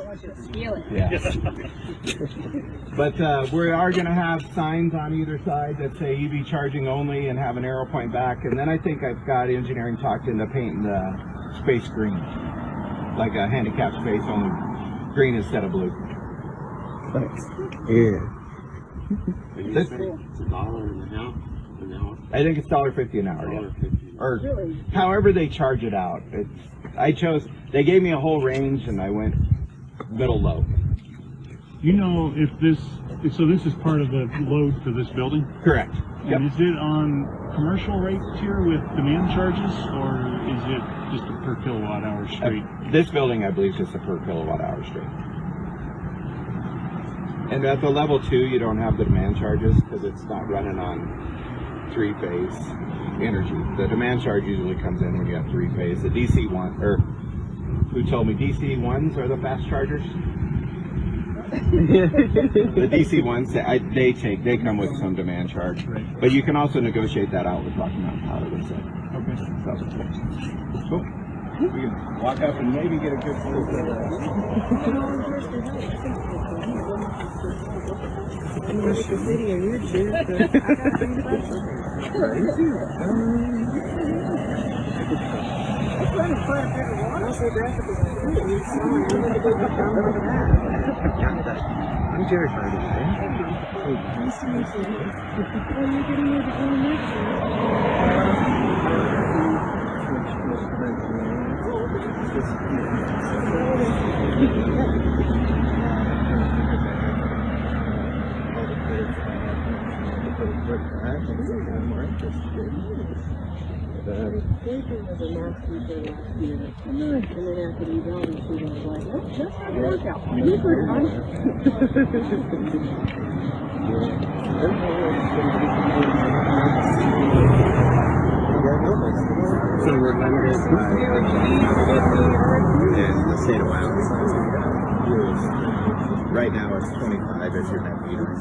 don't want you to steal it. Yeah. But we are going to have signs on either side that say EV charging only and have an arrow point back. And then I think I've got engineering talked into painting the space green, like a handicap space, only green instead of blue. Thanks. Yeah. This, it's $1.50 an hour. I think it's $1.50 an hour. Yeah. $1.50. Or however they charge it out. They gave me a whole range and I went middle low. You know if this is part of the load for this building? Correct. Yep. And is it on commercial rate tier with demand charges, or is it just a per kilowatt hour straight? This building, I believe, is just a per kilowatt hour straight. And at the level 2, you don't have the demand charges because it's not running on 3-phase energy. The demand charge usually comes in when you have 3-phase. The DC one, or who told me DC ones are the fast chargers? The DC ones, they come with some demand charge, but you can also negotiate that out with Rocky Mountain Power. Okay. So, cool. We can walk up and maybe get a good feel for that. I'm Jerry Friday. Nice to meet you. When you're getting ready to go next So we're limited in the state of Wyoming. Right now it's 25 as your net metering.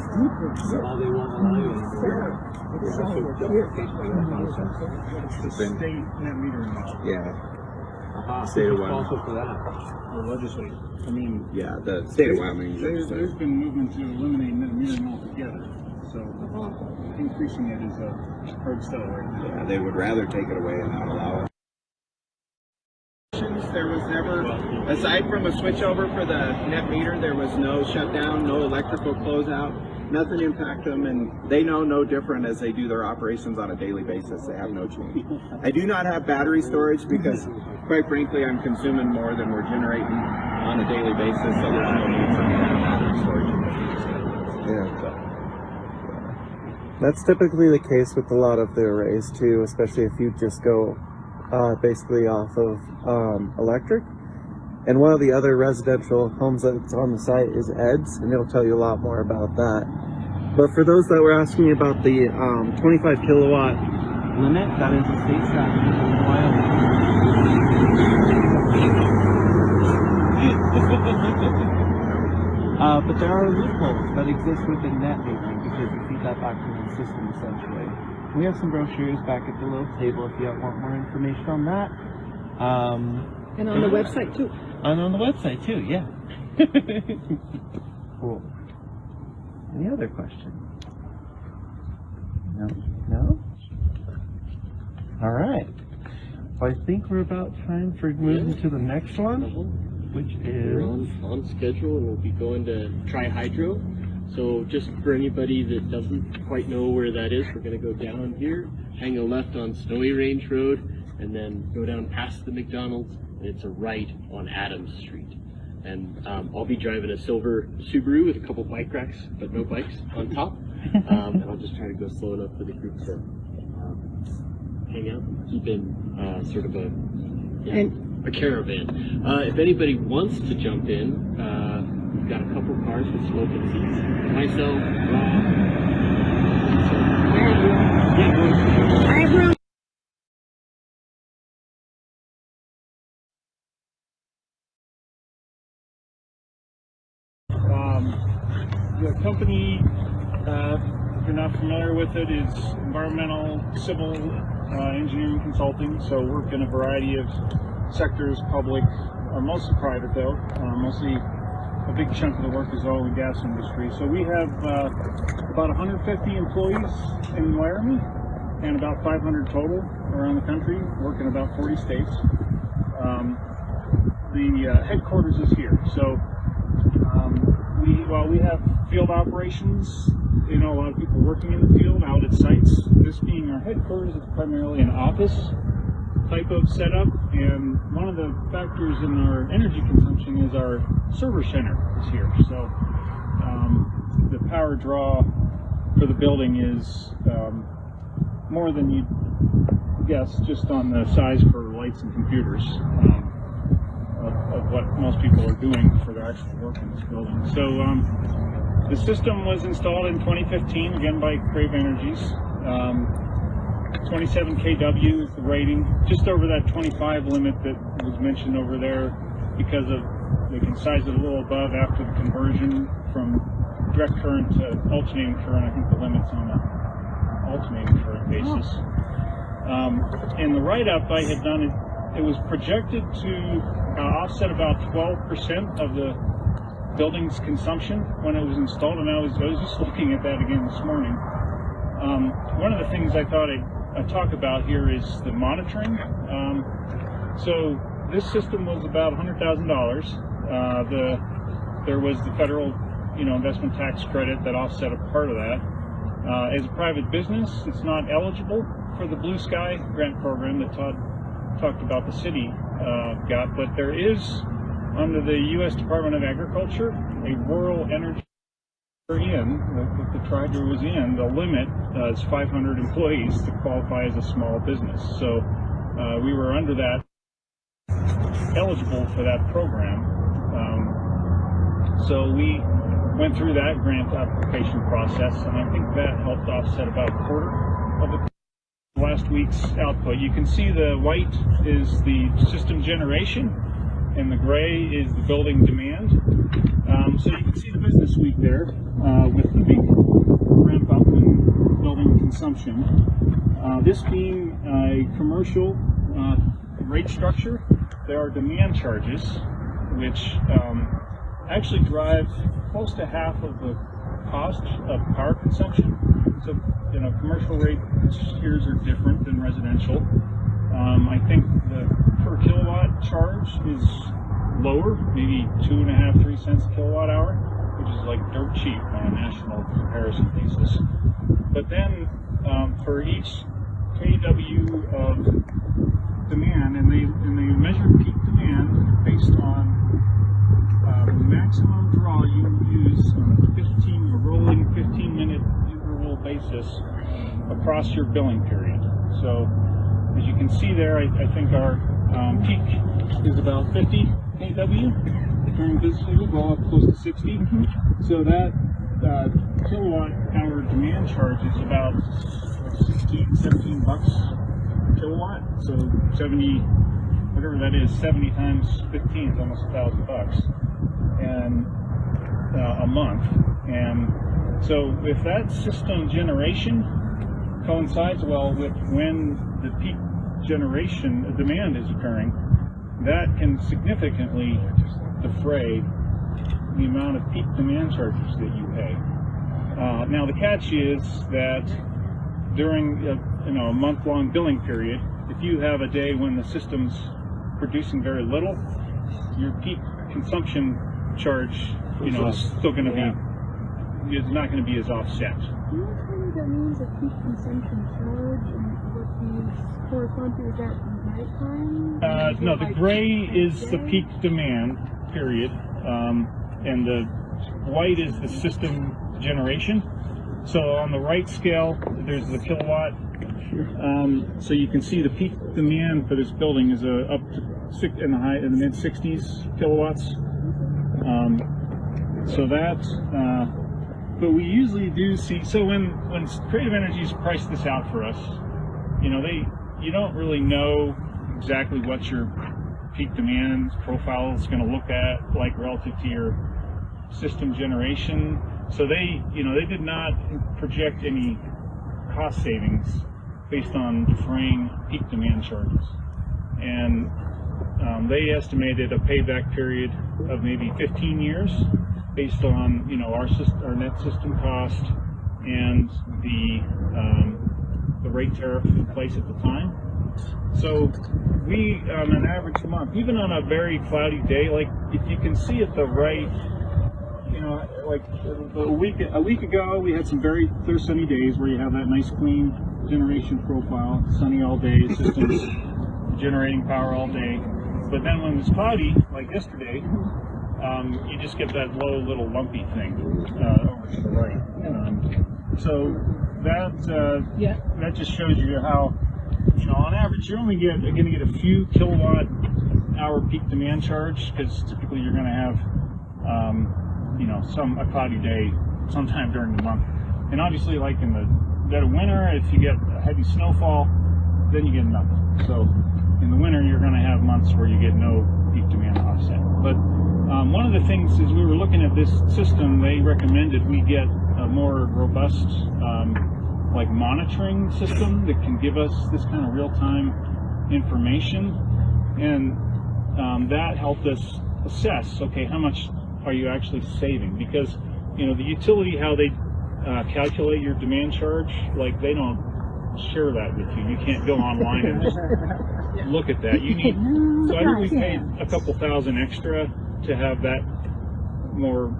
All they want to lie The state net metering law. Yeah. is. State of Wyoming. Also for that. The legislature. I mean, Yeah, the state of Wyoming. there's been movement to eliminate net metering altogether. So increasing it is a hard sell right now. Yeah, they would rather take it away and not allow it. There was never, aside from a switchover for the net meter, there was no shutdown, no electrical closeout, nothing impact them, and they know no different as they do their operations on a daily basis. They have no change. I do not have battery storage because, quite frankly, I'm consuming more than we're generating on a daily basis, so there's no need for me to have battery storage. Yeah. That's typically the case with a lot of the arrays too, especially if you just go basically off of electric. And one of the other residential homes that's on the site is Ed's, and it'll tell you a lot more about that. But for those that were asking me about the 25 kilowatt limit, that is a state statute in Wyoming. But there are loopholes that exist within net metering because you feed that back to the system essentially. We have some brochures back at the little table if you want more information on that. And on the website too. And on the website too, yeah. Cool. Any other questions? No? No? All right. Well, I think we're about time for moving to the next one, which We're is... on schedule, and we'll be going to Tri-Hydro. So just for anybody that doesn't quite know where that is, we're going to go down here, hang a left on Snowy Range Road, and then go down past the McDonald's, and it's a right on Adams Street. And I'll be driving a silver Subaru with a couple bike racks, but no bikes on top. And I'll just try to go slow enough for the group to hang out and keep in sort of a caravan. If anybody wants to jump in, we've got a couple cars with smoking seats. Myself, Rob. The company, if you're not familiar with it, is environmental civil engineering consulting. So work in a variety of sectors, public, mostly private though, mostly a big chunk of the work is oil and gas industry. So we have about 150 employees in Laramie and about 500 total around the country, work in about 40 states. The headquarters is here. So while we have field operations, a lot of people working in the field out at sites. This being our headquarters, it's primarily an office type of setup, and one of the factors in our energy consumption is our server center is here. So the power draw for the building is more than you'd guess just on the size for lights and computers of what most people are doing for their actual work in this building. So the system was installed in 2015, again by Crave Energies. 27 kW is the rating, just over that 25 limit that was mentioned over there, because of they can size it a little above after the conversion from direct current to alternating current. I think the limit's on an alternating current basis. In the write-up I had done, it was projected to offset about 12% of the building's consumption when it was installed, and I was just looking at that again this morning. One of the things I thought I'd talk about here is the monitoring. So this system was about $100,000. There was the federal, investment tax credit that offset a part of that. As a private business, it's not eligible for the Blue Sky grant program that Todd talked about the city got, but there is, under the U.S. Department of Agriculture, a rural energy that the Triger was in. The limit is 500 employees to qualify as a small business. So we were under that, eligible for that program. So we went through that grant application process, and I think that helped offset about a quarter of the last week's output. You can see the white is the system generation, and the gray is the building demand. So you can see the business week there with the big ramp up in building consumption. This being a commercial rate structure, there are demand charges, which actually drive close to half of the cost of power consumption. So, commercial rates here are different than residential. I think the per kilowatt charge is lower, maybe 2.5, 3 cents a kilowatt hour, which is like dirt cheap on a national comparison basis. But then for each kW of demand, and they measure peak demand based on the maximum draw you use on a rolling 15-minute interval basis across your billing period. So as you can see there, I think our peak is about 50 kW during business week. We'll go up close to 60. So that kilowatt hour demand charge is about 16, 17 bucks per kilowatt. So 70, whatever that is, 70 times 15 is almost $1,000 and a month. And so if that system generation coincides well with when the peak generation demand is occurring, that can significantly defray the amount of peak demand charges that you pay. Now the catch is that during a month-long billing period, if you have a day when the system's producing very little, your peak consumption charge, is still going to be, it's not going to be as offset. Do you know what that means, a peak consumption charge, and what these correspond to? Is that nighttime? No, the gray is the peak demand period, and the white is the system generation. So on the right scale, there's the kilowatt. So you can see the peak demand for this building is up to in the mid 60s kilowatts. So that, but we usually do see. So when Creative Energies price this out for us, you don't really know exactly what your peak demand profile is going to look at, like relative to your system generation. So they did not project any cost savings based on defraying peak demand charges, and they estimated a payback period of maybe 15 years based on our net system cost and the rate tariff in place at the time. So we, on an average month, even on a very cloudy day, like if you can see at the right, like a week ago, we had some very clear sunny days where you have that nice clean generation profile, sunny all day, systems generating power all day. But then when it's cloudy, like yesterday, you just get that low little lumpy thing over to the right. So that just shows you how, on average, you're only going to get a few kilowatt hour peak demand charge, because typically you're going to have a cloudy day sometime during the month. And obviously, like in the dead of winter, if you get a heavy snowfall, then you get nothing. So in the winter, you're going to have months where you get no peak demand offset. But one of the things is, we were looking at this system, they recommended we get a more robust monitoring system that can give us this kind of real-time information, and that helped us assess, okay, how much are you actually saving? Because the utility, how they calculate your demand charge, like, they don't share that with you. You can't go online and just look at that. You need, so I think we paid a couple thousand extra to have that more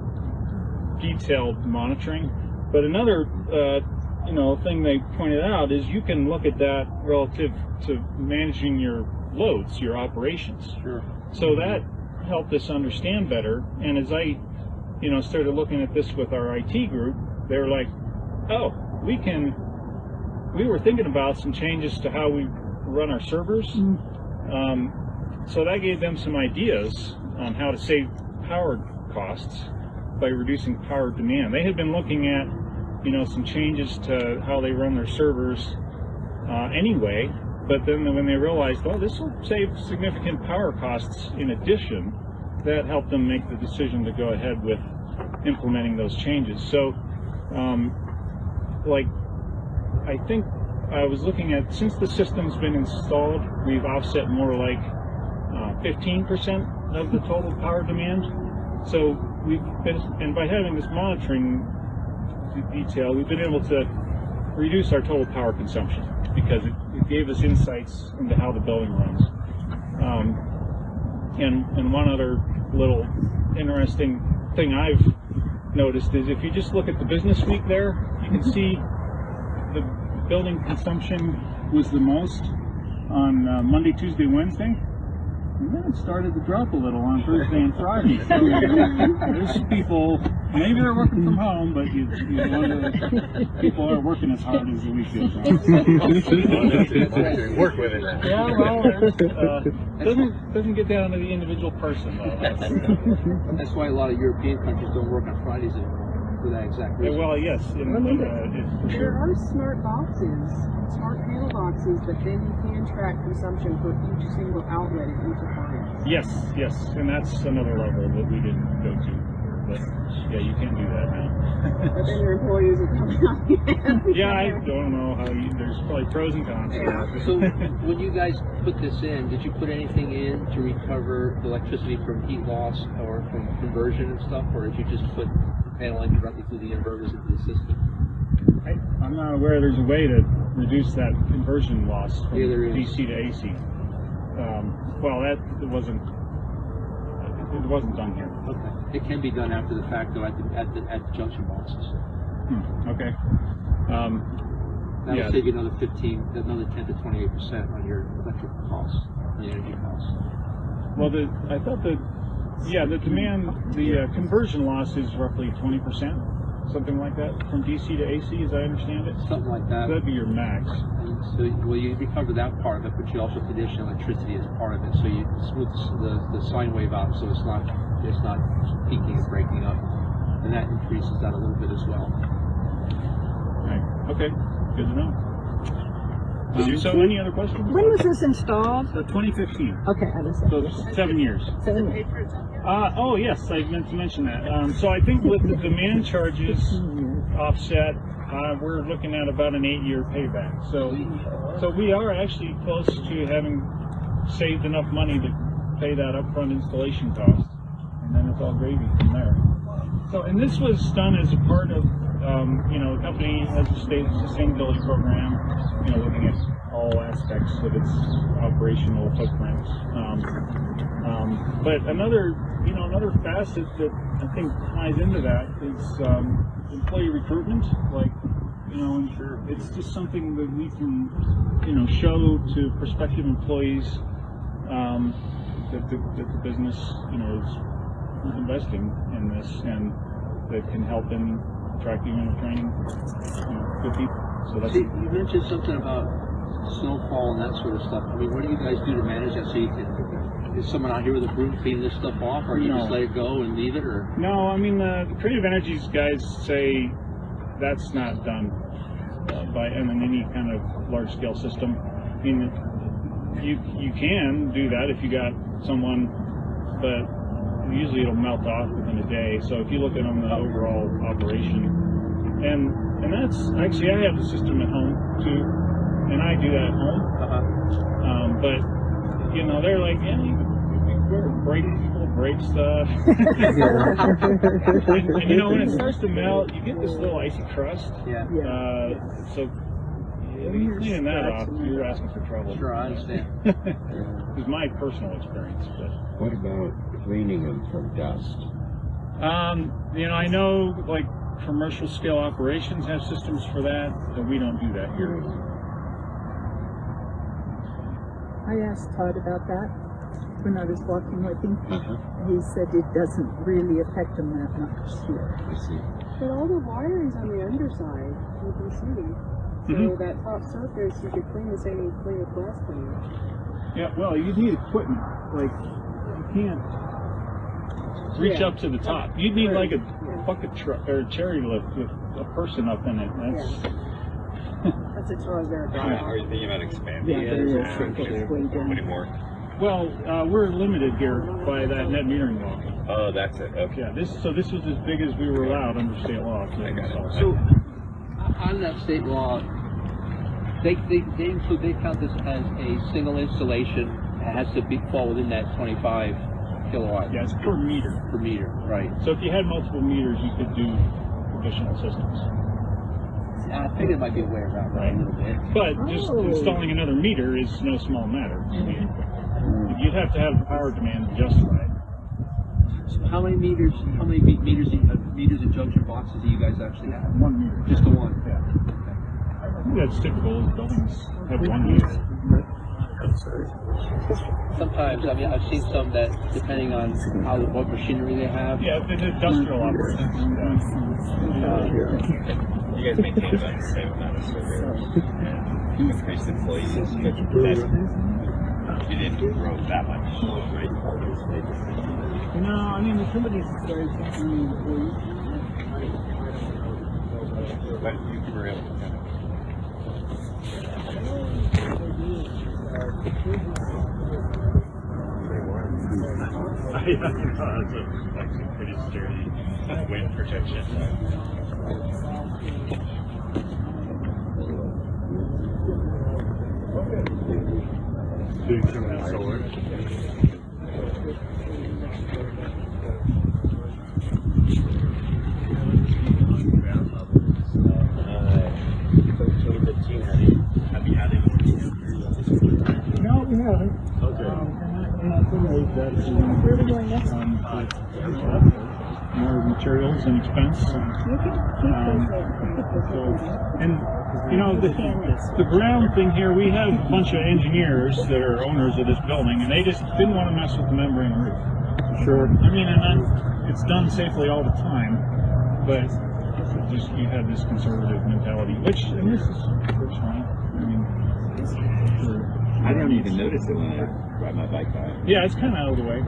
detailed monitoring. But another thing they pointed out is you can look at that relative to managing your loads, your operations. Sure. So that helped us understand better. And as I, started looking at this with our IT group, they were like, oh, we were thinking about some changes to how we run our servers. So that gave them some ideas on how to save power costs by reducing power demand. They had been looking at some changes to how they run their servers anyway, but then when they realized, oh, this will save significant power costs in addition, that helped them make the decision to go ahead with implementing those changes. So, I think I was looking at, since the system's been installed, we've offset more like 15% of the total power demand. So we've been, and by having this monitoring detail, we've been able to reduce our total power consumption, because it gave us insights into how the building runs. And one other little interesting thing I've noticed is, if you just look at the business week there, you can see the building consumption was the most on Monday, Tuesday, Wednesday. And then it started to drop a little on Thursday and Friday. So there's people, maybe they're working from home, but you wonder, people aren't working as hard as the week goes on. Work with it. Yeah, well, doesn't get down to the individual person, though. That's why a lot of European countries don't work on Fridays anymore, for that exact reason. Well, yes. There are smart panel boxes, but then you can track consumption for each single outlet at each appliance. Yes, and that's another level that we didn't go to. But yeah, you can't do that now. But then your employees are coming out. Yeah, I don't know how there's probably pros and cons. So when you guys put this in, did you put anything in to recover electricity from heat loss or from conversion and stuff, or did you just put paneling directly through the inverters into the system? I'm not aware there's a way to reduce that conversion loss from DC to AC. Well, it wasn't done here. Okay. It can be done after the fact, though, at the junction boxes. Okay. That'll save you another 10 to 28% on your electric costs, on the energy costs. Well, I thought the demand, the conversion loss is roughly 20%, something like that, from DC to AC, as I understand it. Something like that. So that'd be your max. So, well, you recover that part of it, but you also condition electricity as part of it. So you smooth the sine wave out, so it's not peaking and breaking up, and that increases that a little bit as well. Right. Okay. Good to know. So any other questions? When was this installed? 2015. Okay, I understand. So 7 years. 7 years. Oh yes, I meant to mention that. So I think with the demand charges offset, we're looking at about an 8-year payback. So we are actually close to having saved enough money to pay that upfront installation cost, and then it's all gravy from there. So, and this was done as a part of, the company has a state sustainability program, looking at all aspects of its operational footprint. But another facet that I think ties into that is employee recruitment. Like, it's just something that we can, show to prospective employees that the business, is investing in this, and that can help in attracting and training, good people. So that's. You mentioned something about snowfall and that sort of stuff. I mean, what do you guys do to manage that? So you can, is someone out here with a broom cleaning this stuff off, or you just let it go and leave it, or? No, I mean the Creative Energies guys say that's not done by any kind of large scale system. I mean, you can do that if you got someone, but usually it'll melt off within a day. So if you look at on the overall operation, and that's actually, I have the system at home too, and I do that at home. But they're like, yeah, you can break stuff. and when it starts to melt, you get this little icy crust. Yeah. So cleaning that off, you're asking for trouble. Sure, I understand. It's my personal experience. But what about cleaning them from dust? I know like commercial scale operations have systems for that, but we don't do that here. I asked Todd about that when I was walking with him. He said it doesn't really affect him that much here. I see. But all the wiring's on the underside, you can see. So that top surface, you could clean the same way you clean with glass cleaner. Yeah, well, you need equipment. Like, you can't reach up to the top. You'd need like a bucket truck or a cherry lift with a person up in it. That's as far as they're Are you thinking about expanding Yeah, it? there is. Putting more? Well, we're limited here by that net metering law. Oh, that's it. Okay. Yeah, this was as big as we were allowed under state law. I got it. So, on that state law, they count this as a single installation. It has to fall within that 25 kilowatt. Yeah, it's per meter. Per meter, right? So if you had multiple meters, you could do additional systems. I think it might be a way around that a little bit. But just installing another meter is no small matter. I mean, you'd have to have the power demand justified. So how many meters and junction boxes do you guys actually have? 1 meter. Just the one? Yeah. I think that's typical. Buildings have 1 meter. Sometimes, I mean, I've seen some that, depending on what machinery they have. Yeah, the industrial operations. You guys maintain about the same amount of servers and increased employees. You didn't grow that much, right? I mean, the company's very employees. But you were able to kind of. That's actually pretty sturdy wind protection. Doing some of that solar. Have you had any? No, we haven't. Okay. Where are we going next? More materials and expense. You can keep The ground thing here, we have a bunch of engineers that are owners of this building, and they just didn't want to mess with the membrane roof. Sure. I mean, it's done safely all the time, but just you have this conservative mentality, which this is fine. I mean, I didn't even notice it when I ride my bike by. yeah, it's kind of out of the way.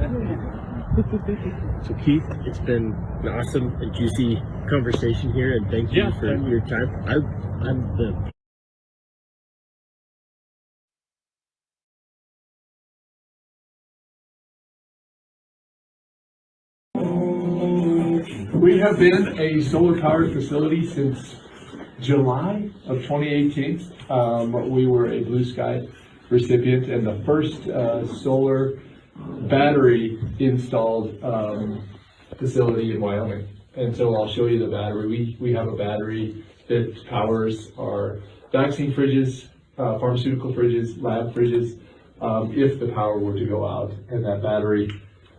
So Keith, it's been an awesome and juicy conversation here, and thank you for your time. I'm the We have been a solar powered facility since July of 2018. We were a Blue Sky recipient and the first solar battery installed facility in Wyoming. And so I'll show you the battery. We have a battery that powers our vaccine fridges, pharmaceutical fridges, lab fridges, if the power were to go out. And that battery,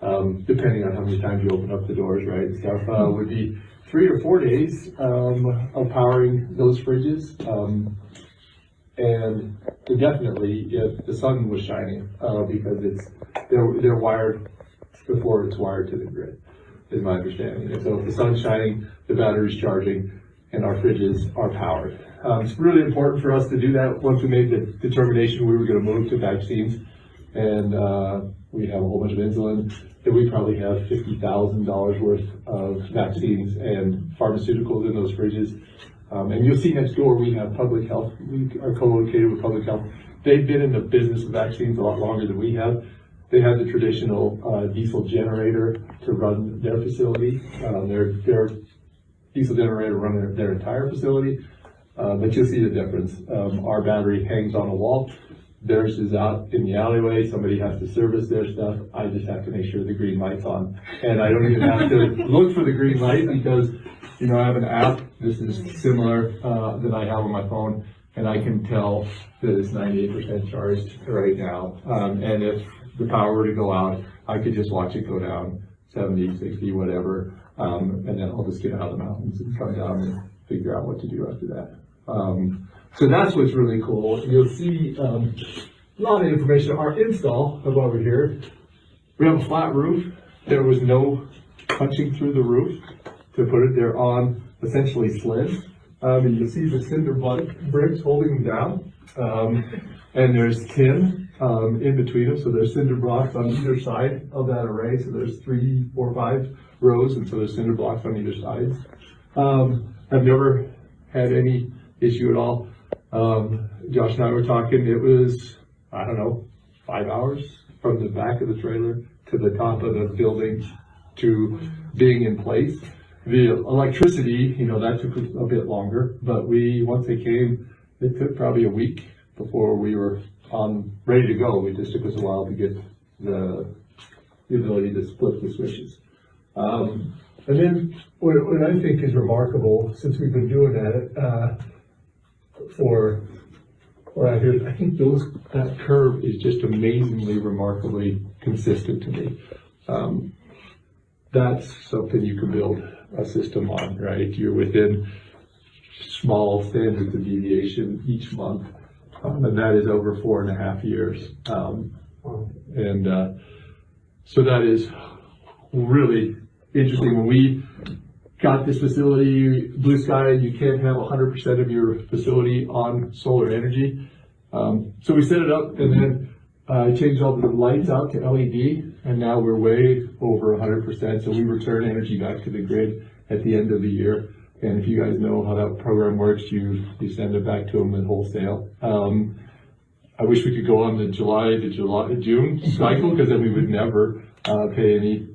depending on how many times you open up the doors, right, and stuff, would be 3 or 4 days of powering those fridges. And definitely if the sun was shining, because they're wired before it's wired to the grid, is my understanding. And so if the sun's shining, the battery's charging, and our fridges are powered. It's really important for us to do that. Once we made the determination we were going to move to vaccines, and we have a whole bunch of insulin, that we probably have $50,000 worth of vaccines and pharmaceuticals in those fridges. And you'll see next door we have public health. We are co-located with public health. They've been in the business of vaccines a lot longer than we have. They had the traditional diesel generator to run their facility. Their diesel generator run their entire facility. But you'll see the difference. Our battery hangs on a wall. Theirs is out in the alleyway. Somebody has to service their stuff. I just have to make sure the green light's on. And I don't even have to look for the green light because, you know, I have an app. This is similar that I have on my phone. And I can tell that it's 98% charged right now. And if the power were to go out, I could just watch it go down 70, 60, whatever. And then I'll just get out of the mountains and come down and figure out what to do after that. So that's what's really cool. You'll see a lot of information. Our install of over here, we have a flat roof. There was no punching through the roof to put it there on essentially sleds. And you'll see the cinder block bricks holding them down. And there's tin in between them. So there's cinder blocks on either side of that array. So there's 3, 4, 5 rows. And so there's cinder blocks on either side. I've never had any issue at all. Josh and I were talking, it was, I don't know, 5 hours from the back of the trailer to the top of the building to being in place. The electricity, you know, that took a bit longer, but once they came, it took probably a week before we were ready to go. It just took us a while to get the ability to split the switches. And then what I think is remarkable, since we've been doing that, I think that curve is just amazingly, remarkably consistent to me. That's something you can build a system on, right? You're within small standards of deviation each month, and that is over 4.5 years. So that is really interesting. When we got this facility, blue sky, you can't have 100% of your facility on solar energy. So we set it up and then changed all the lights out to LED, and now we're way over 100%. So we return energy back to the grid at the end of the year. And if you guys know how that program works, you send it back to them in wholesale. I wish we could go on the July to June cycle, because then we would never pay any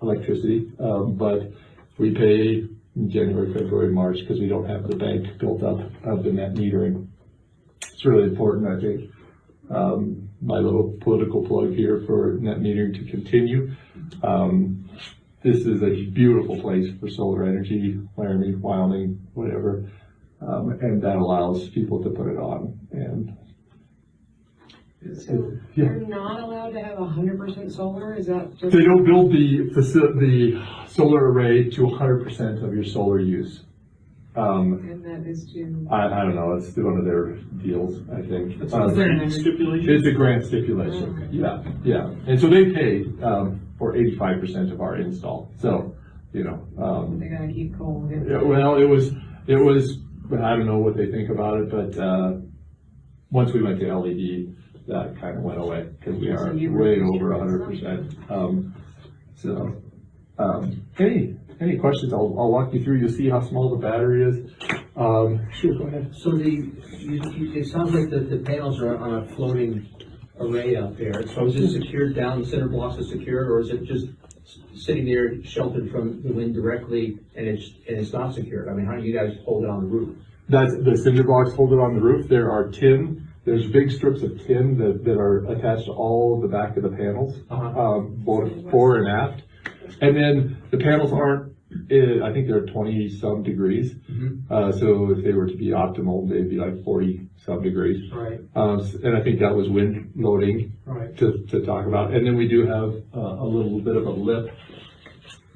electricity, but we pay in January, February, March, because we don't have the bank built up of the net metering. It's really important, I think. My little political plug here for net metering to continue. This is a beautiful place for solar energy, Laramie, Wyoming, whatever, and that allows people to put it on. And so you're not allowed to have 100% solar? Is that just... They don't build the solar array to 100% of your solar use. And that is to... I don't know, it's one of their deals, I think. It's a grant stipulation? It's a grant stipulation, okay. Yeah. And so they pay for 85% of our install. So, you know. They gotta keep cold. Yeah, well, it was, I don't know what they think about it, but once we went to LED, that kind of went away because we are way over 100%. Any questions? I'll walk you through. You'll see how small the battery is. Sure, go ahead. So it sounds like the panels are on a floating array out there. So is it secured down? The center blocks are secured, or is it just sitting there sheltered from the wind directly, and it's not secured? I mean, how do you guys hold it on the roof? That's the cinder blocks hold it on the roof. There's big strips of tin that are attached to all the back of the panels, both fore and aft. And then the panels aren't, I think they're 20 some degrees. So if they were to be optimal, they'd be like 40 some degrees. Right. And I think that was wind loading Right. to talk about. And then we do have a little bit of a lip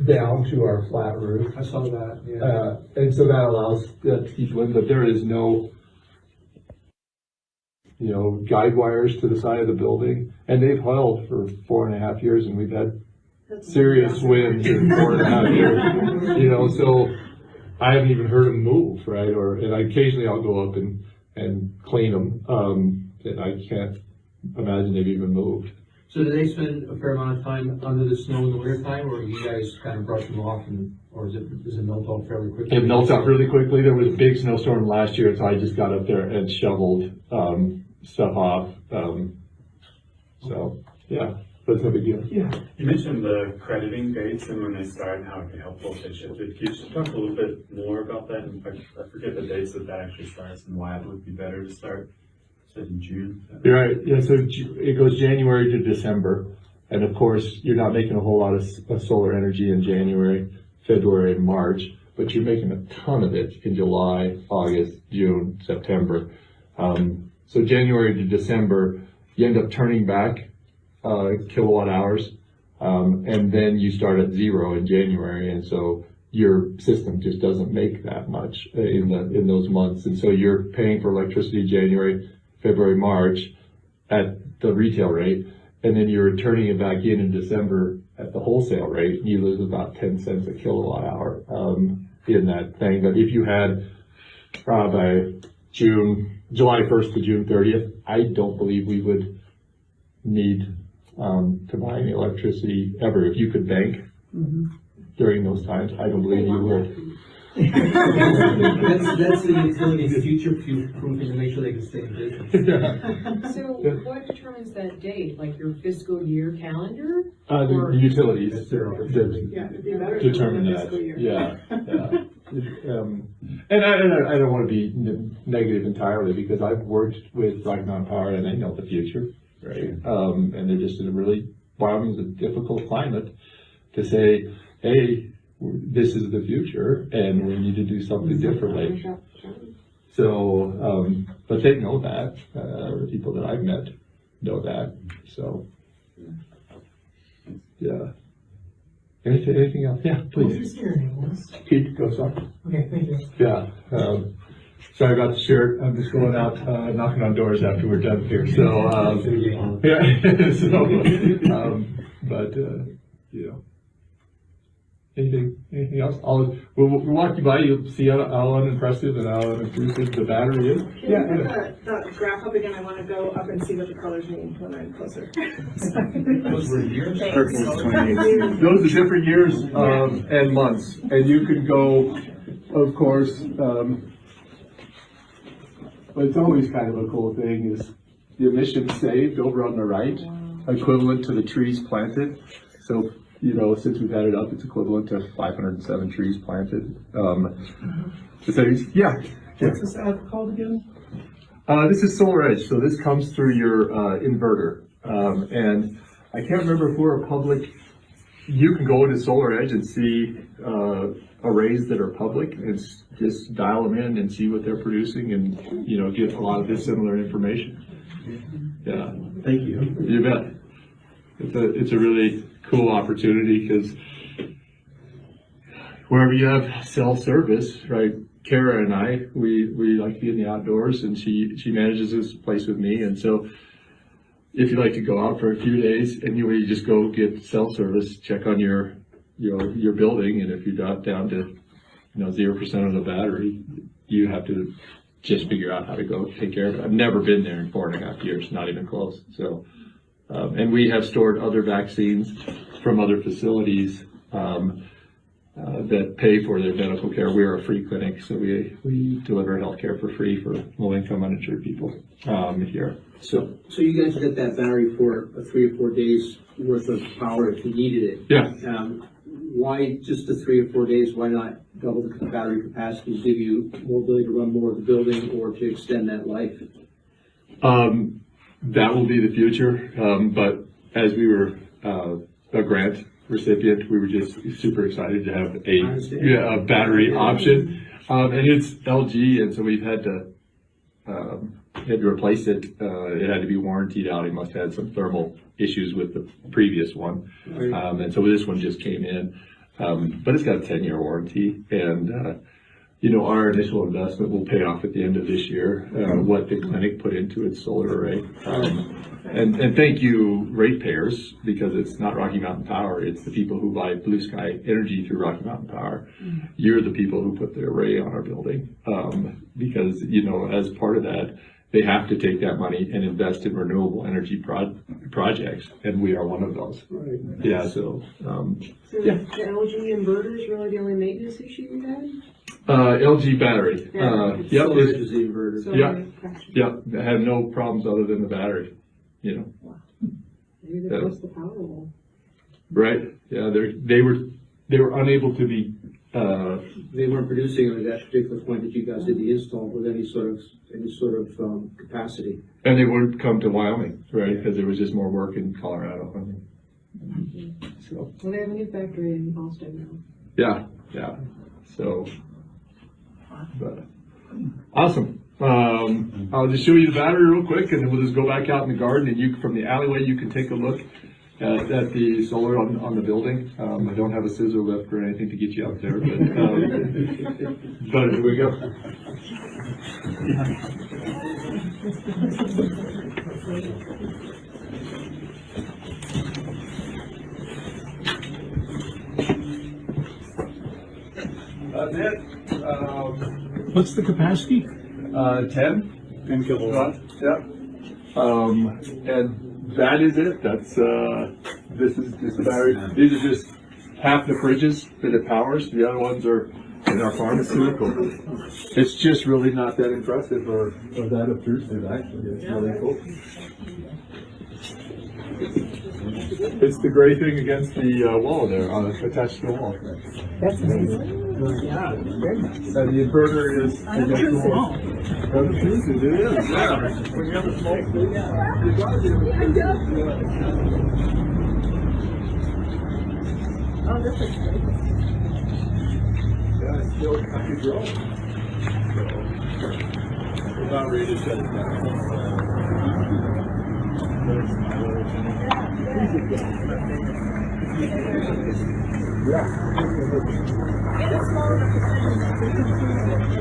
down to our flat roof. I saw that, yeah. And so that allows that to keep wind, but there is no, guide wires to the side of the building. And they've held for 4.5 years, and we've had serious winds in 4.5 years. So I haven't even heard them move, right? And occasionally I'll go up and clean them. And I can't imagine they've even moved. So do they spend a fair amount of time under the snow in the winter time, or do you guys kind of brush them off, or does it melt off fairly quickly? It melts off really quickly. There was a big snowstorm last year, so I just got up there and shoveled stuff off. So yeah, but it's no big deal. Yeah. You mentioned the crediting dates and when they start and how it can help if they shifted. Could you just talk a little bit more about that? In fact, I forget the dates that actually starts and why it would be better to start. Said in June. You're right. Yeah. So it goes January to December, and of course you're not making a whole lot of solar energy in January, February, and March, but you're making a ton of it in July, August, June, September. So January to December, you end up turning back kilowatt hours, and then you start at zero in January, and so your system just doesn't make that much in those months, and so you're paying for electricity January, February, March at the retail rate, and then you're turning it back in December at the wholesale rate, and you lose about 10 cents a kilowatt hour in that thing. But if you had by July 1st to June 30th, I don't believe we would need to buy any electricity ever. If you could bank during those times, I don't believe you would. That's the utility's future-proofing to make sure they can stay in business. So what determines that date? Like your fiscal year calendar? The utilities Yeah, it'd be better to determine the that. fiscal year. Yeah. And I don't want to be negative entirely, because I've worked with Rocky Mountain Power and they know the future, right? And they're just in a really, Wyoming's a difficult climate to say, hey, this is the future and we need to do something differently. So, but they know that, the people that I've met know that, so, yeah. Anything else? Yeah, please. Keith, go start. Okay, thank you. Yeah, sorry about the shirt, I'm just going out, knocking on doors after we're done here, so, yeah, so, but, anything else? We'll walk you by, you'll see how unimpressive and how unobtrusive the battery is. Can you put the graph up again? I want to go up and see what the colors mean when I'm closer. Those were years? Those are different years and months, and you can go, of course, but it's always kind of a cool thing is the emissions saved over on the right, equivalent to the trees planted. So, since we've had it up, it's equivalent to 507 trees planted. So, yeah. What's this app called again? This is Solar Edge, so this comes through your inverter. And I can't remember if we're a public, you can go into Solar Edge and see arrays that are public and just dial them in and see what they're producing and, get a lot of this similar information. Yeah. Thank you. You bet. It's a really cool opportunity because wherever you have cell service, right? Kara and I, we like to be in the outdoors, and she manages this place with me. And so, if you like to go out for a few days and you just go get cell service, check on your building, and if you're down to 0% of the battery, you have to just figure out how to go take care of it. I've never been there in 4.5 years, not even close. So, and we have stored other vaccines from other facilities that pay for their medical care. We're a free clinic, so we deliver health care for free for low-income uninsured people here. So you guys get that battery for 3 or 4 days worth of power if you needed it. Yeah. Why just the 3 or 4 days? Why not double the battery capacity to give you more ability to run more of the building or to extend that life? That will be the future, but as we were a grant recipient. We were just super excited to have a battery option. And it's LG, and so we've had to replace it. It had to be warrantied out. It must have had some thermal issues with the previous one. And so this one just came in. But it's got a 10-year warranty, and our initial investment will pay off at the end of this year, what the clinic put into its solar array. And thank you, ratepayers, because it's not Rocky Mountain Power, it's the people who buy Blue Sky Energy through Rocky Mountain Power. You're the people who put the array on our building, because, as part of that, they have to take that money and invest in renewable energy projects, and we are one of those. Right. Yeah, so The LG inverter is really the only maintenance issue you had? LG battery. Yep. Solar is the inverter. Yeah. I had no problems other than the battery. Maybe they lost the Powerwall. Right. Yeah. They were unable to be. They weren't producing at that particular point that you guys did the install with any sort of capacity. And they wouldn't come to Wyoming, right? Because there was just more work in Colorado. So. Well, they have a new factory in Austin now. Yeah. So. But awesome. I'll just show you the battery real quick, and then we'll just go back out in the garden, and from the alleyway you can take a look at the solar on the building. I don't have a scissor lift or anything to get you out there, but here we go. That's it. What's the capacity? 10 kilowatts. Yeah. And that is it. This is just the battery. These are just half the fridges that it powers. The other ones are in our pharmaceutical. It's just really not that impressive or that obtrusive, actually. It's really cool. It's the gray thing against the wall there, attached to the wall. That's amazing. Yeah. And the inverter is against the wall. Obtrusive, it is. Yeah. When you have a small thing, you gotta do it. Oh, this is great. Yeah, it's still kind of growing. So, we're about ready to shut it down.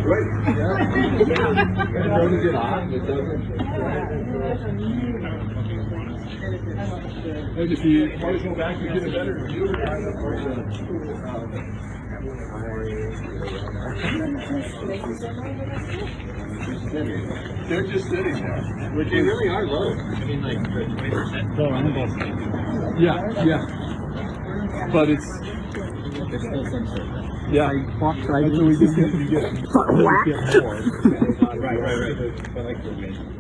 Right. It doesn't get hot. It doesn't. If you want to go back and get a better view, they're just sitting there. Which they really are low. I mean, like 20%. Yeah. But it's. Yeah. Walked right So we into just you get more.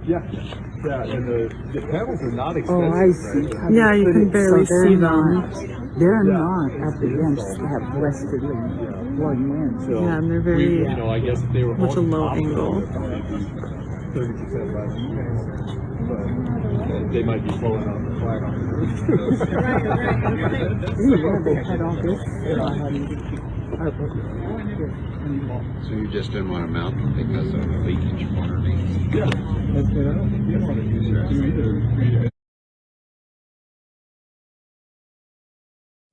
Yeah. Yeah, and the panels are not expensive. Oh, I see. Right? Yeah, you can barely see them. They're not at the ends that have westerly blowing winds. So Yeah, and they're very I guess if they were much a low angle. 30% less, but they might be blowing on the flag on the roof. Yeah, they had all this. So you just didn't want to mount them because of the leakage from underneath? Yeah, and I don't think you want to do either.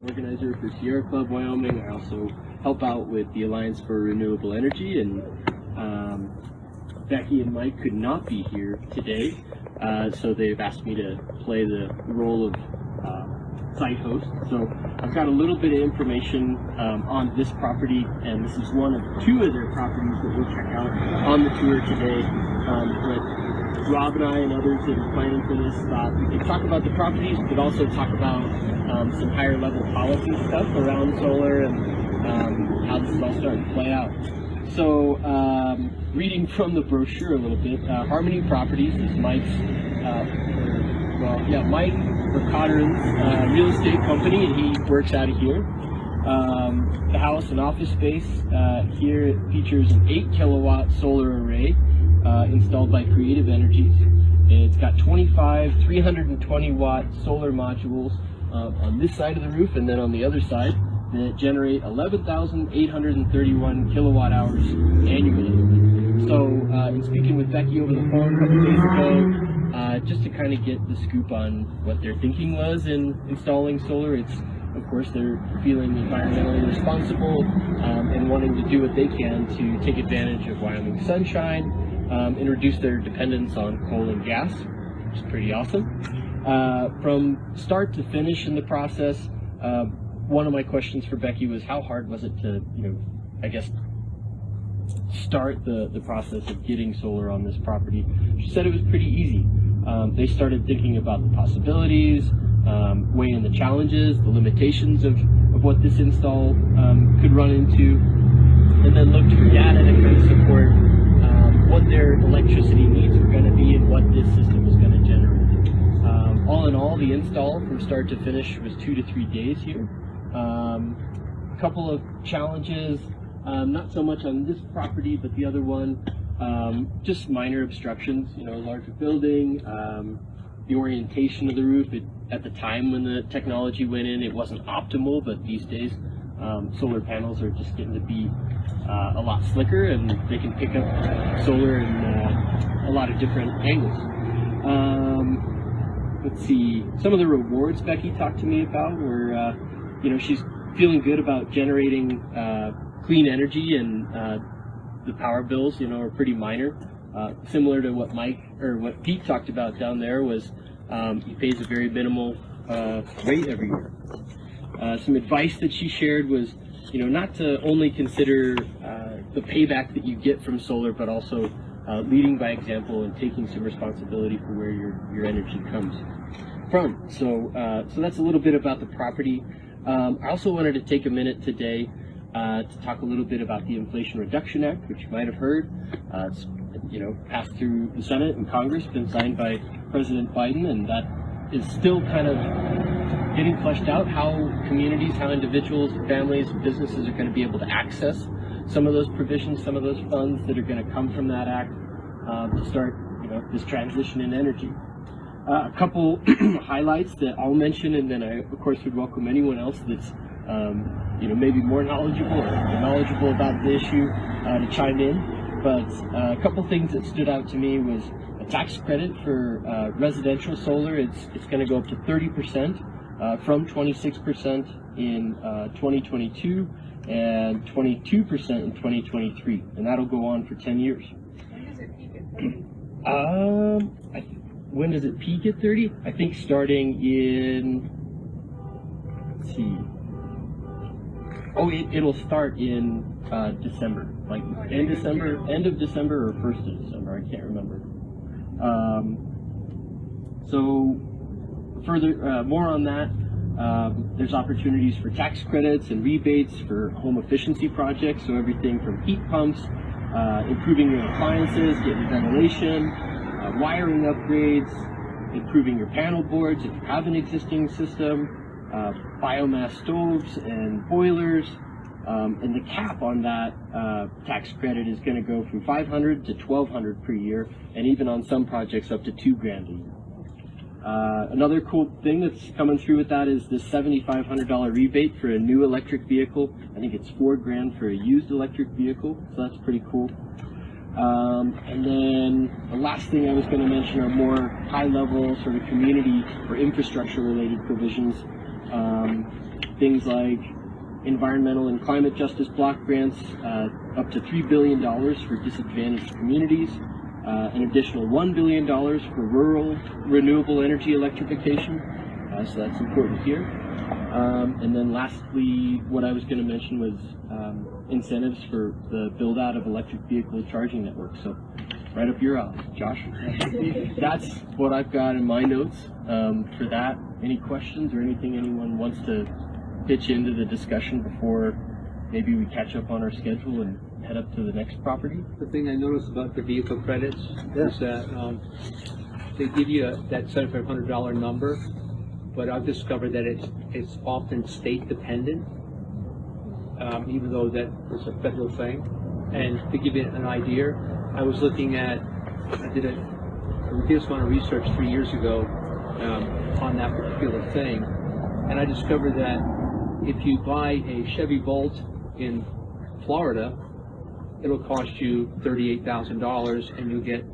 Organizer for Sierra Club Wyoming. I also help out with the Alliance for Renewable Energy, and Becky and Mike could not be here today, so they've asked me to play the role of site host. So I've got a little bit of information on this property, and this is one of two of their properties that we'll check out on the tour today. But Rob and I and others that are planning for this thought we could talk about the properties, we could also talk about some higher level policy stuff around solar and how this is all starting to play out. So reading from the brochure a little bit, Harmony Properties is Mike's, Mike Vercotteran's real estate company, and he works out of here. The house and office space here, it features an 8 kilowatt solar array installed by Creative Energies. It's got 25 320 watt solar modules on this side of the roof and then on the other side that generate 11,831 kilowatt hours annually. So in speaking with Becky over the phone a couple days ago, just to kind of get the scoop on what their thinking was in installing solar, it's, of course, they're feeling environmentally responsible and wanting to do what they can to take advantage of Wyoming sunshine and reduce their dependence on coal and gas, which is pretty awesome. From start to finish in the process, one of my questions for Becky was how hard was it to, I guess, start the process of getting solar on this property? She said it was pretty easy. They started thinking about the possibilities, weighing the challenges, the limitations of what this install could run into, and then looked for data to kind of support what their electricity needs were going to be and what this system was going to generate. All in all, the install from start to finish was 2 to 3 days here. A couple of challenges, not so much on this property, but the other one, just minor obstructions, larger building, the orientation of the roof. At the time when the technology went in, it wasn't optimal, but these days, solar panels are just getting to be a lot slicker, and they can pick up solar in a lot of different angles. Let's see, some of the rewards Becky talked to me about were, she's feeling good about generating clean energy, and the power bills, are pretty minor. Similar to what what Pete talked about down there was he pays a very minimal rate every year. Some advice that she shared was, not to only consider the payback that you get from solar, but also leading by example and taking some responsibility for where your energy comes from. So that's a little bit about the property. I also wanted to take a minute today to talk a little bit about the Inflation Reduction Act, which you might have heard. It's passed through the Senate and Congress, been signed by President Biden, and that is still kind of getting fleshed out, how communities, how individuals, families, businesses are going to be able to access some of those provisions, some of those funds that are going to come from that act to start this transition in energy. A couple highlights that I'll mention, and then I, of course, would welcome anyone else that's maybe more knowledgeable or knowledgeable about the issue to chime in. But a couple things that stood out to me was a tax credit for residential solar. It's going to go up to 30% from 26% in 2022 and 22% in 2023, and that'll go on for 10 years. When does it peak at 30? When does it peak at 30? I think starting in, let's see. Oh, it'll start in December, like end of December or 1st of December. I can't remember. So further, more on that. There's opportunities for tax credits and rebates for home efficiency projects. So everything from heat pumps, improving your appliances, getting ventilation, wiring upgrades, improving your panel boards if you have an existing system, biomass stoves and boilers, and the cap on that tax credit is going to go from $500 to $1,200 per year, and even on some projects up to $2,000 a year. Another cool thing that's coming through with that is this $7,500 rebate for a new electric vehicle. I think it's $4,000 for a used electric vehicle, so that's pretty cool. And then the last thing I was going to mention are more high-level sort of community or infrastructure-related provisions. Things like environmental and climate justice block grants, up to $3 billion for disadvantaged communities, an additional $1 billion for rural renewable energy electrification, so that's important here. And then lastly, what I was going to mention was incentives for the build-out of electric vehicle charging networks. So right up your alley, Josh. That's what I've got in my notes for that. Any questions or anything anyone wants to pitch into the discussion before maybe we catch up on our schedule and head up to the next property? The thing I noticed about the vehicle credits is that they give you that $7,500 number, but I've discovered that it's often state dependent, even though that is a federal thing. And to give you an idea, I was looking at, I did a ridiculous amount of research 3 years ago on that particular thing, and I discovered that if you buy a Chevy Volt in Florida, it'll cost you $38,000, and you'll get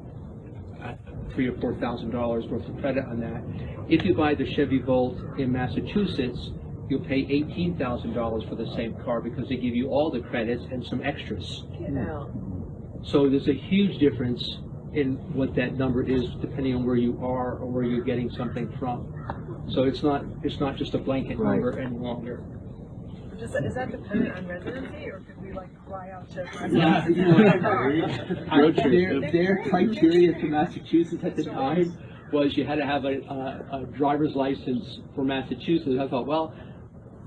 $3,000 or $4,000 worth of credit on that. If you buy the Chevy Volt in Massachusetts, you'll pay $18,000 for the same car because they give you all the credits and some extras. So there's a huge difference in what that number is depending on where you are or where you're getting something from. So it's not just a blanket number any longer. Is that dependent on residency, or could we like fly out to? Their criteria for Massachusetts at the time was you had to have a driver's license for Massachusetts. I thought, well,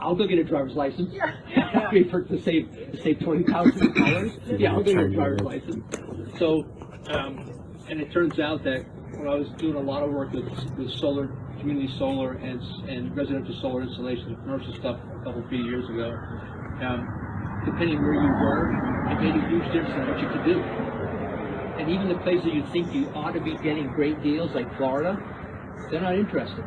I'll go get a driver's license. to save $20,000. Yeah, I'll go get a driver's license. So, and it turns out that when I was doing a lot of work with solar, community solar and residential solar installations and commercial stuff a couple, 3 years ago, depending where you were, it made a huge difference in what you could do. And even the places you think you ought to be getting great deals, like Florida, they're not interested.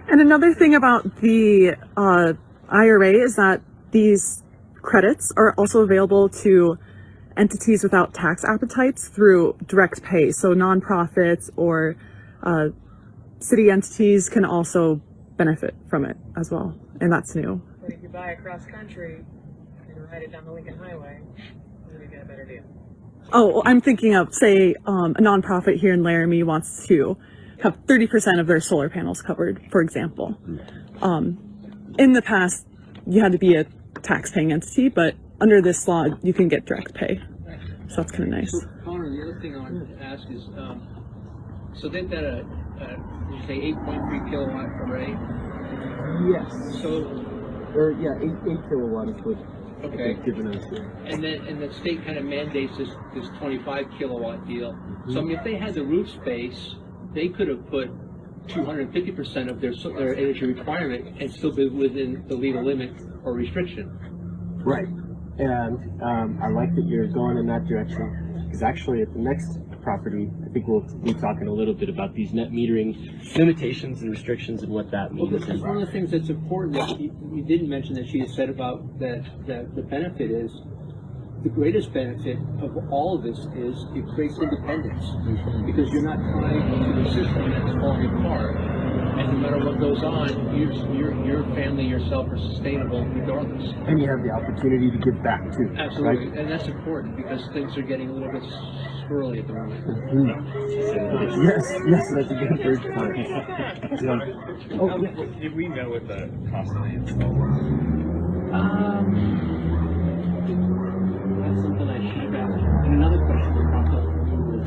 And another thing about the IRA is that these credits are also available to entities without tax appetites through direct pay. So nonprofits or city entities can also benefit from it as well, and that's new. But if you buy across country and ride it down the Lincoln Highway, then you get a better deal. Oh, well, I'm thinking of, say, a nonprofit here in Laramie wants to have 30% of their solar panels covered, for example. In the past, you had to be a tax-paying entity, but under this law, you can get direct pay. So that's kind of nice. So, Connor, the other thing I wanted to ask is, so they've got a you say 8.3 kilowatt array? Yes. So, or yeah, 8 kilowatt is what okay. they've given us here. And the state kind of mandates this 25 kilowatt deal. So I mean, if they had the roof space, they could have put 250% of their energy requirement and still be within the legal limit or restriction. Right. And I like that you're going in that direction, because actually at the next property, I think we'll be talking a little bit about these net metering limitations and restrictions and what that means. Well, one of the things that's important that you didn't mention that she had said about that the benefit is, the greatest benefit of all of this is it creates independence, because you're not tied to the system that's falling apart, and no matter what goes on, your family, yourself are sustainable regardless. And you have the opportunity to give back too. Absolutely, right? and that's important because things are getting a little bit squirrely at the moment. Yes, that's a good bridge point. Yeah. Did we know what the cost of the install was? That's something I should have asked. And another question that popped up for me was,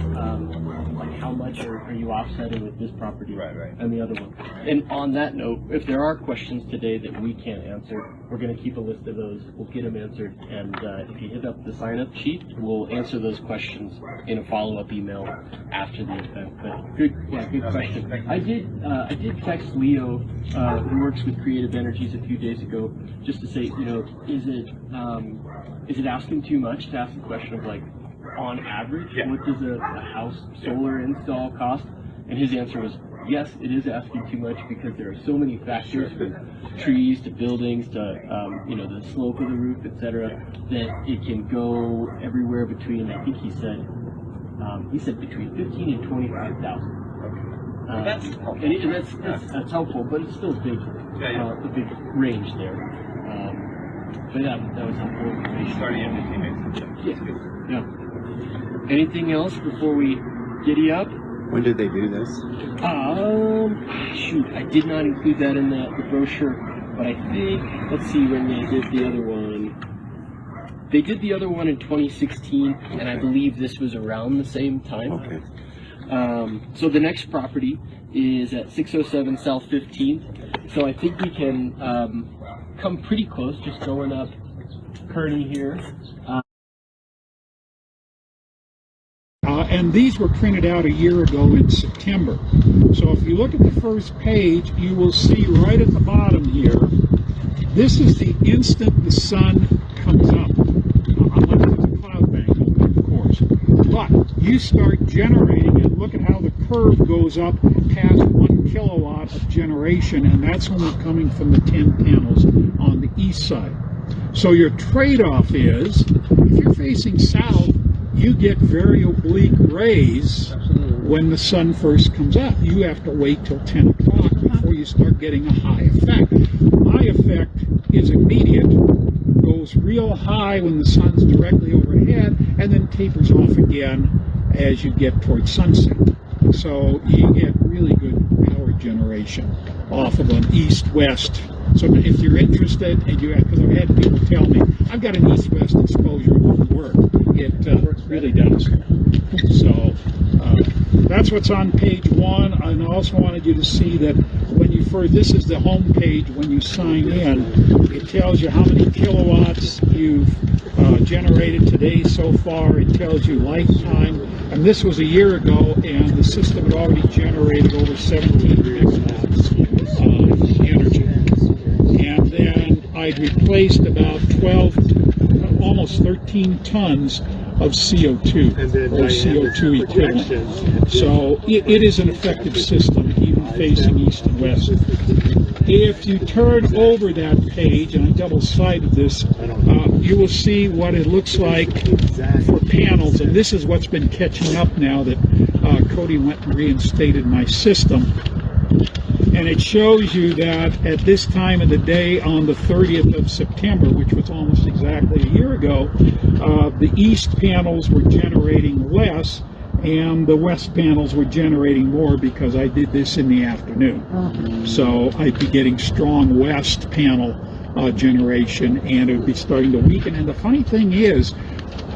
like, how much are you offsetting with this property and the other one? And on that note, if there are questions today that we can't answer, we're going to keep a list of those. We'll get them answered. And if you hit up the sign-up sheet, we'll answer those questions in a follow-up email after the event. But good question. I did text Leo, who works with Creative Energies, a few days ago, just to say, is it asking too much to ask the question of, like, on average, what does a house solar install cost? And his answer was, yes, it is asking too much because there are so many factors, from trees to buildings to the slope of the roof, etc., that it can go everywhere between, I think he said between 15 and 25,000. That's helpful, but it's still big, a big range there. But that was helpful information. Starting at 15 makes sense. Yeah. Anything else before we giddy up? When did they do this? Shoot, I did not include that in the brochure, but I think, let's see when they did the other one. They did the other one in 2016, and I believe this was around the same time. Okay. So the next property is at 607 South 15th. So I think we can come pretty close, just going up Kearney here. And these were printed out a year ago in September. So if you look at the first page, you will see right at the bottom here, this is the instant the sun comes up. Unless it's a cloud bank, of course. But you start generating, and look at how the curve goes up past 1 kilowatt of generation, and that's when we're coming from the 10 panels on the east side. So your trade-off is, if you're facing south, you get very oblique rays when the sun first comes up. You have to wait till 10 o'clock before you start getting a high effect. My effect is immediate, goes real high when the sun's directly overhead, and then tapers off again as you get towards sunset. So you get really good power generation off of an east-west. So if you're interested, and you, because I've had people tell me, I've got an east-west exposure, it won't work. It really does. So that's what's on page 1. And I also wanted you to see that when you first, this is the home page when you sign in, it tells you how many kilowatts you've generated today so far. It tells you lifetime. And this was a year ago, and the system had already generated over 17 megawatts of energy. And then I'd replaced about 12, almost 13 tons of CO2, or CO2 equivalent. So it is an effective system, even facing east and west. If you turn over that page, and I double-sided this, you will see what it looks like for panels, and this is what's been catching up now that Cody went and reinstated my system. And it shows you that at this time of the day, on the 30th of September, which was almost exactly a year ago, the east panels were generating less, and the west panels were generating more because I did this in the afternoon. So I'd be getting strong west panel generation, and it would be starting to weaken. And the funny thing is,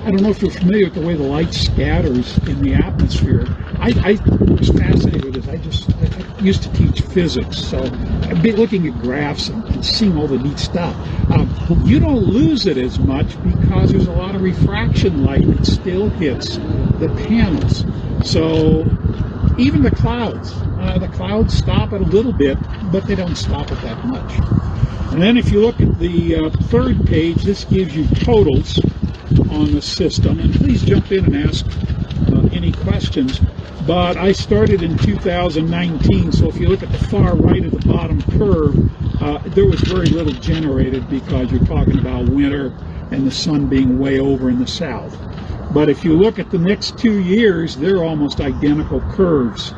I don't know if you're familiar with the way the light scatters in the atmosphere. I was fascinated with this. I used to teach physics, so I've been looking at graphs and seeing all the neat stuff. You don't lose it as much because there's a lot of refraction light that still hits the panels. So even the clouds stop it a little bit, but they don't stop it that much. And then if you look at the third page, this gives you totals on the system. And please jump in and ask any questions. But I started in 2019, so if you look at the far right of the bottom curve, there was very little generated because you're talking about winter and the sun being way over in the south. But if you look at the next 2 years, they're almost identical curves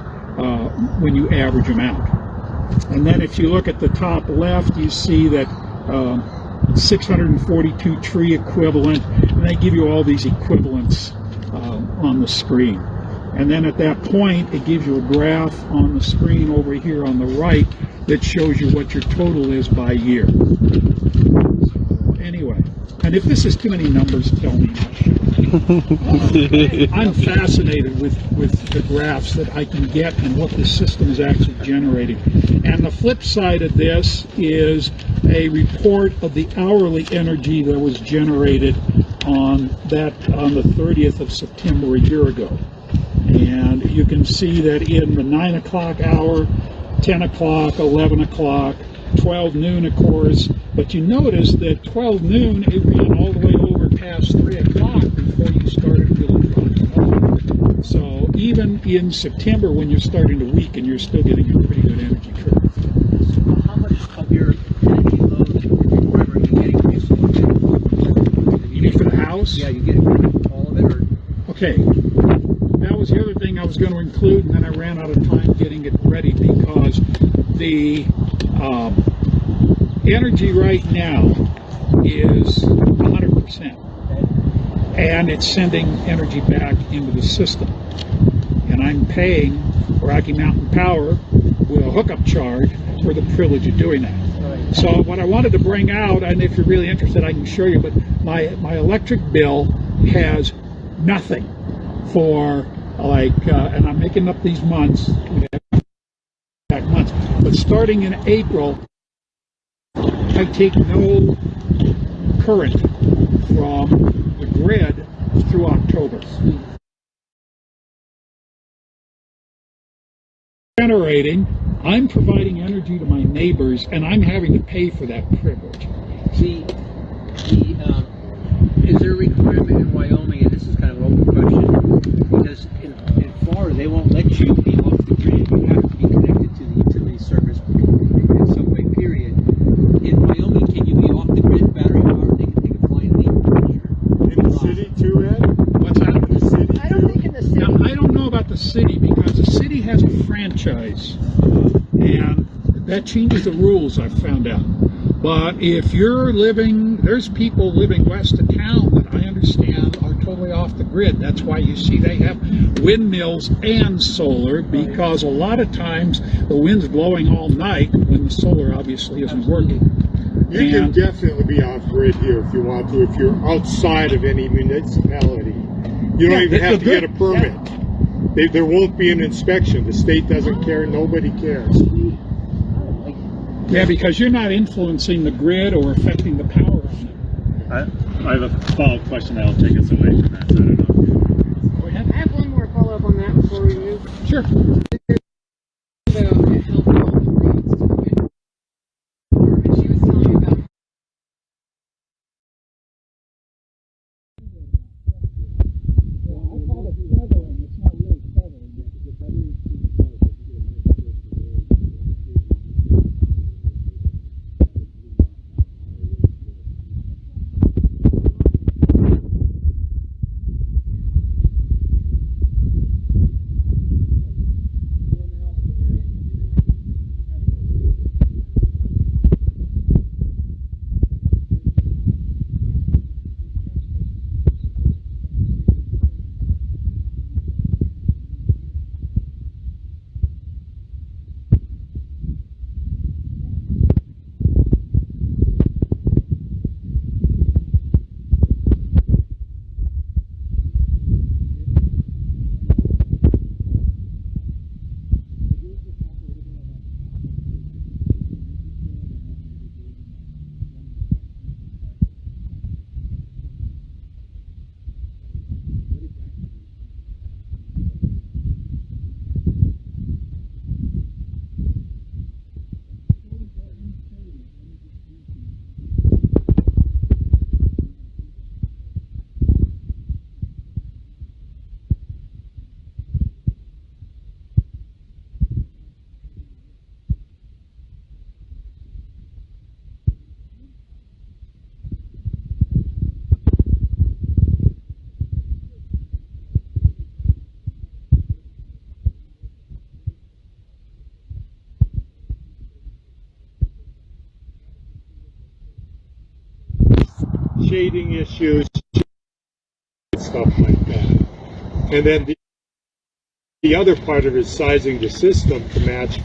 when you average them out. And then if you look at the top left, you see that 642 tree equivalent, and they give you all these equivalents on the screen. And then at that point, it gives you a graph on the screen over here on the right that shows you what your total is by year. So anyway, and if this is too many numbers, tell me. I'm fascinated with the graphs that I can get and what the system is actually generating. And the flip side of this is a report of the hourly energy that was generated on the 30th of September a year ago. And you can see that in the 9 o'clock hour, 10 o'clock, 11 o'clock, 12 noon, of course, but you notice that 12 noon, it ran all the way over past 3 o'clock before you started really dropping off. So even in September, when you're starting to weaken, you're still getting a pretty good energy curve. So how much of your energy load are you getting from your solar? You mean for the house? Yeah, you get all of it, or? Okay. That was the other thing I was going to include, and then I ran out of time getting it ready because the energy right now is 100%, and it's sending energy back into the system. And I'm paying Rocky Mountain Power with a hookup charge for the privilege of doing that. Right. So what I wanted to bring out, and if you're really interested, I can show you, but my electric bill has nothing for and I'm making up these months, but starting in April, I take no current from the grid through October. Generating, I'm providing energy to my neighbors, and I'm having to pay for that privilege. Is there a requirement in Wyoming, and this is kind kind of an open question, because in Florida, they won't let you be off the grid. You have to be connected to the utility service in some way, period. In Wyoming, can you be off the grid, battery powered? They can take a flying leap. In the city too, Ed? What's that? In the city I don't think in the city. Now, I don't know about the city, because the city has a franchise, and that changes the rules, I've found out. But if you're living, there's people living west of town that I understand are totally off the grid. That's why you see they have windmills and solar, because a lot of times the wind's blowing all night when the solar obviously isn't working. You can definitely be off grid here if you want to, if you're outside of any municipality. You don't even have to get a permit. There won't be an inspection. The state doesn't care. Nobody cares. Yeah, because you're not influencing the grid or affecting the power on it. I have a follow-up question that'll take us away from that, so I don't know. Go ahead. I have one more follow-up on that before we move. Sure. Shading issues, stuff like that. And then the other part of it is sizing the system to match.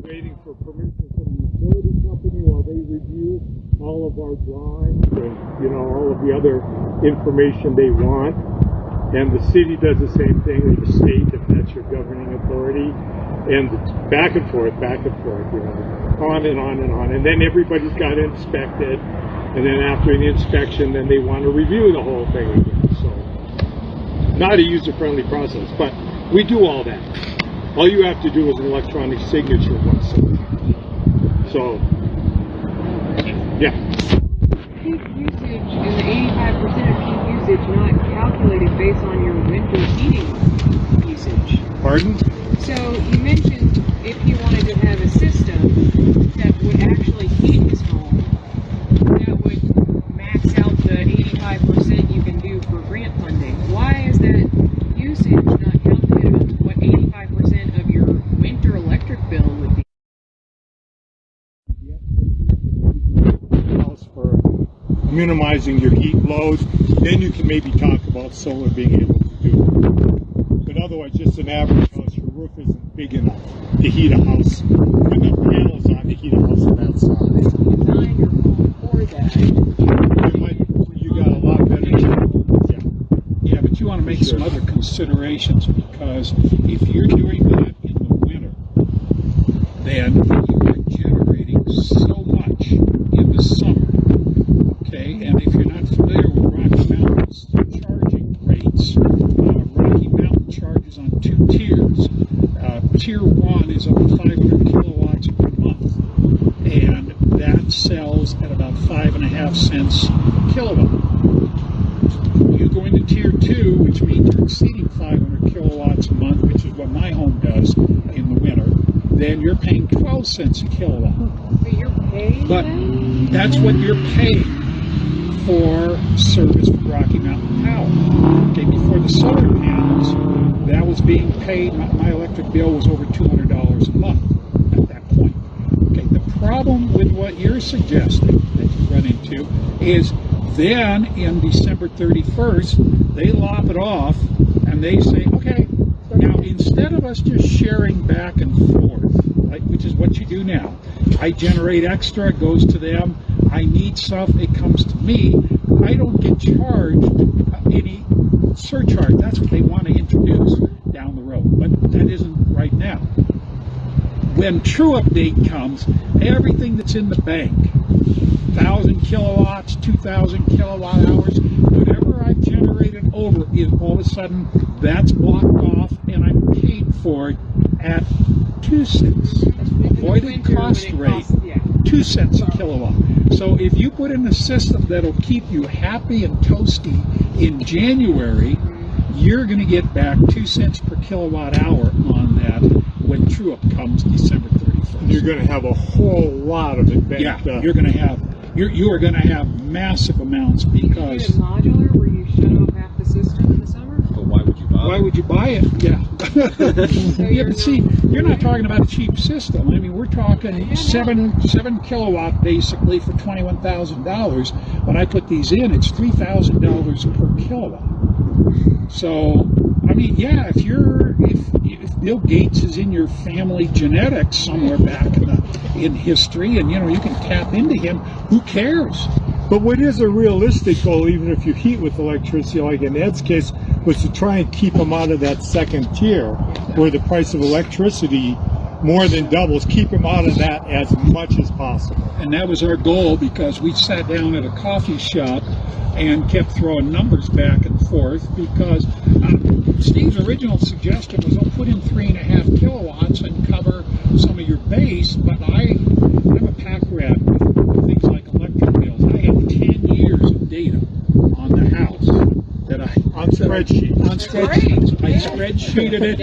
Waiting for permission from the utility company while they review all of our drawings and, all of the other information they want. And the city does the same thing, or the state, if that's your governing authority. And it's back and forth, on and on and on. And then everybody's got to inspect it. And then after the inspection, then they want to review the whole thing again. So, not a user-friendly process, but we do all that. All you have to do is an electronic signature once a week. So, yeah. Peak usage is 85% of peak usage not calculated based on your winter heating usage. Pardon? So you mentioned if you wanted to have a system that would actually heat his home, that would max out the 85% you can do for grant funding. Why is that usage not calculated on what 85% of your winter electric bill would be? For minimizing your heat load, then you can maybe talk about solar being able to do it. But otherwise, just an average house, your roof isn't big enough to heat a house. When the panels on to heat a house of that size. Design your home for that. You got a lot better. Yeah, but you want want to make some other considerations, because if you're doing that in the winter, then you are generating so much in the summer. Okay, and if you're not familiar with Rocky Mountain's charging rates, Rocky Mountain charges on 2 tiers. Tier 1 is over 500 kilowatts per month, and that sells at about 5.5 cents a kilowatt. You go into Tier 2, which means you're exceeding 500 kilowatts a month, which is what my home does in the winter, then you're paying 12 cents a kilowatt. But you're paying But them? that's what you're paying for service from Rocky Mountain Power. Okay, before the solar panels, that was being paid, my electric bill was over $200 a month at that point. Okay, the problem with what you're suggesting that you run into is then in December 31st, they lop it off and they say, okay, now instead of us just sharing back and forth, right, which is what you do now, I generate extra, it goes to them, I need stuff, it comes to me, I don't get charged any surcharge. That's what they want to introduce down the road, but that isn't right now. When true update comes, everything that's in the bank, 1,000 kilowatts, 2,000 kilowatt hours, whatever I've generated over, is all of a sudden that's blocked off and I'm paid for it at 2 cents. Avoided cost rate, 2 cents a kilowatt. So if you put in a system that'll keep you happy and toasty in January, you're going to get back 2 cents per kilowatt hour on that when true up comes December 31st. You're going to have a whole lot of it banked up. Yeah, you're going to have, you are going to have massive amounts because. Is it modular where you shut off half the system in the summer? But why would you buy it? Why would you buy it? Yeah. Yeah, but see, you're not talking about a cheap system. I mean, we're talking 7 kilowatt basically for $21,000. When I put these in, it's $3,000 per kilowatt. So, I mean, yeah, if Bill Gates is in your family genetics somewhere back in history, and you can tap into him, who cares? But what is a realistic goal, even if you heat with electricity, like in Ed's case, was to try and keep them out of that second tier, where the price of electricity more than doubles, keep them out of that as much as possible. And that was our goal, because we sat down at a coffee shop and kept throwing numbers back and forth, because Steve's original suggestion was, put in 3.5 kilowatts and cover some of your base, but I'm a pack rat with things like electric bills. I have 10 years of data on the house that on spreadsheets. I spreadsheeted it.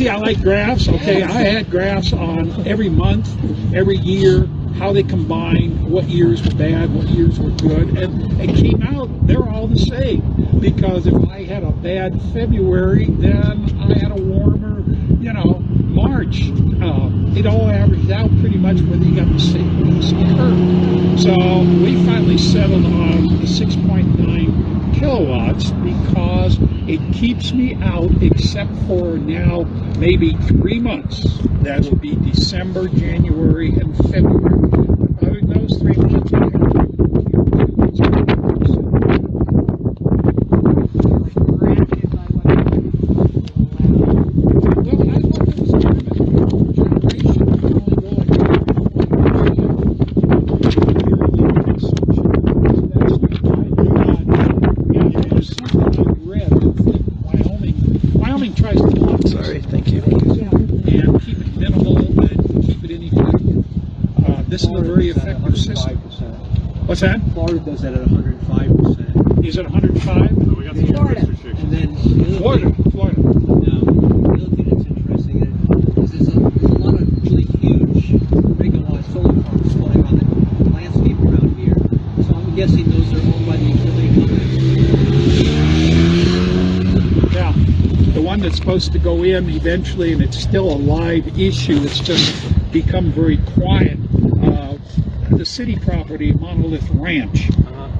I like graphs. Okay, I had graphs on every month, every year, how they combined, what years were bad, what years were good, and it came out, they're all the same. Because if I had a bad February, then I had a warmer, March. It all averaged out pretty much whether you got the same curve. So we finally settled on the 6.9 kilowatts because it keeps me out, except for now maybe 3 months. That will be December, January, and February. Other than those 3 months, I have this is a very effective system. What's that? Florida does that at 105%. Is it 105? No, we got some Florida. And then Florida. Now, the other thing that's interesting is there's a lot of really huge megawatt solar farms floating on the landscape around here. So I'm guessing those are owned by the utility company. Yeah. The one that's supposed to go in eventually, and it's still a live issue, it's just become very quiet. The city property, Monolith Ranch,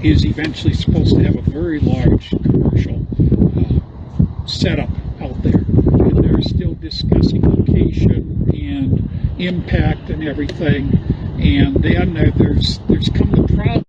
is eventually supposed to have a very large commercial setup out there. And they're still discussing location and impact and everything. And then there's come the problem